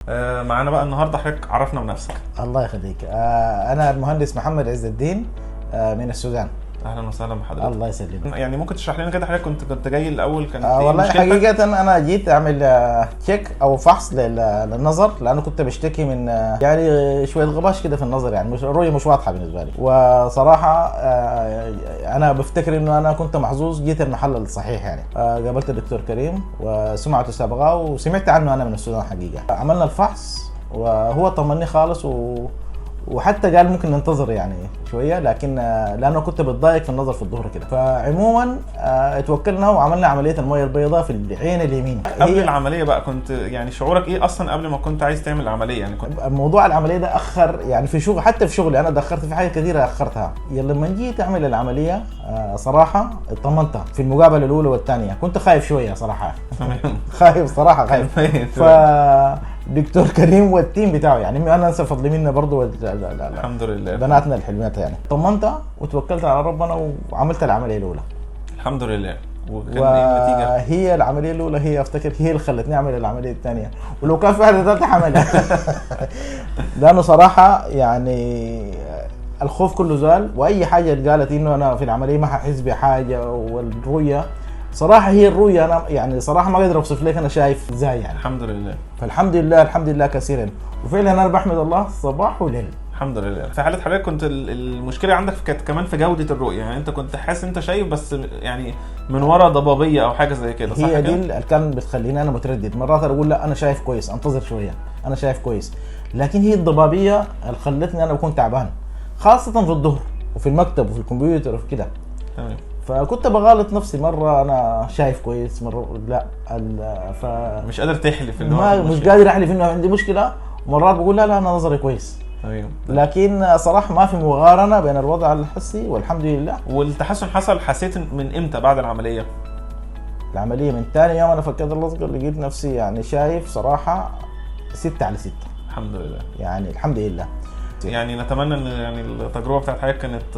معانا بقى النهارده حضرتك عرفنا بنفسك. الله يخليك. أنا المهندس محمد عز الدين من السودان. اهلا وسهلا بحضرتك. الله يسلمك. يعني ممكن تشرح لنا كده حضرتك كنت جاي الاول كانت والله مشكلتك؟ حقيقة أنا جيت أعمل تشيك أو فحص للنظر، لأنه كنت بشتكي من يعني شوية غباش كده في النظر، يعني الرؤية مش واضحة بالنسبة لي. وصراحة أنا بفتكر إنه أنا كنت محظوظ، جيت المحل الصحيح يعني. قابلت الدكتور كريم وسمعته سابقة وسمعت عنه أنا من السودان حقيقة. عملنا الفحص وهو طمني خالص وحتى قال ممكن ننتظر يعني شويه، لكن لانه كنت بتضايق في النظر في الظهر كده. فعموما اتوكلنا وعملنا عمليه المويه البيضاء في العين اليمين. قبل العمليه بقى كنت يعني شعورك ايه اصلا قبل ما كنت عايز تعمل العمليه؟ يعني كنت موضوع العمليه ده اخر يعني في شغل، حتى في شغلي انا دخرت في حاجه كثيره اخرتها. لما جيت اعمل العمليه صراحه اطمنت في المقابله الاولى والثانيه. كنت خايف شويه صراحه خايف صراحه خايف. دكتور كريم والتيم بتاعه يعني ما ننسى فضل منا برضه الحمد لله بناتنا الحلوات يعني. طمنت وتوكلت على ربنا وعملت العمليه الاولى الحمد لله. وكان ايه النتيجه؟ هي العمليه الاولى هي افتكر هي اللي خلتني اعمل العمليه الثانيه، ولو كان في واحده ثالثه حملها لانه صراحه يعني الخوف كله زال، واي حاجه قالت انه انا في العمليه ما ححس بحاجه. والرؤيه صراحه هي الرؤيه انا يعني صراحه ما قادر اوصف لك انا شايف ازاي يعني. الحمد لله. فالحمد لله الحمد لله كثيرا، وفعلا انا بحمد الله صباح وليل. الحمد لله. في حاله حضرتك كنت المشكله عندك كانت كمان في جوده الرؤيه، يعني انت كنت حاسس انت شايف بس يعني من ورا ضبابيه او حاجه زي كده، صح كده؟ هي دي اللي كان بتخليني انا متردد مرات اقول لا انا شايف كويس، انتظر شويه انا شايف كويس. لكن هي الضبابيه اللي خلتني انا بكون تعبان، خاصه في الظهر وفي المكتب وفي الكمبيوتر وفي كده. تمام. فكنت بغالط نفسي مره انا شايف كويس، مره لا مش قادر تحلف انه مش قادر احلف انه عندي مشكله. مرات بقول لا انا نظري كويس. ايوه. لكن صراحه ما في مقارنه بين الوضع الحسي والحمد لله. والتحسن حصل حسيت من امتى بعد العمليه؟ العمليه من ثاني يوم انا فكيت اللصقه لقيت نفسي يعني شايف صراحه 6/6. الحمد لله. يعني الحمد لله. يعني نتمنى ان يعني التجربه بتاعت حضرتك كانت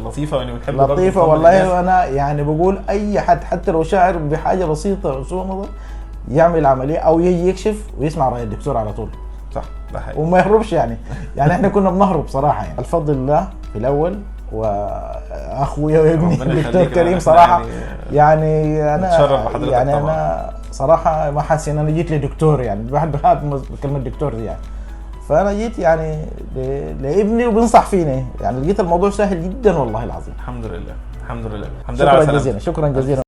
لطيفه، يعني بتحب لطيفه والله. وانا يعني بقول اي حد حتى لو شاعر بحاجه بسيطه سوء نظر يعمل العمليه او يجي يكشف ويسمع راي الدكتور على طول. صح ده حقيقي. وما يهربش يعني احنا كنا بنهرب صراحه يعني. الفضل لله في الاول واخويا وابني الدكتور كريم صراحه يعني انا يعني انا صراحه ما حاسس ان انا جيت لدكتور، يعني الواحد بحب كلمه دكتور دي يعني. فانا جيت يعني لابني وبنصح فيني يعني. لقيت الموضوع سهل جدا والله العظيم. الحمد لله الحمد لله. شكرا جزيلا شكرا جزيلا.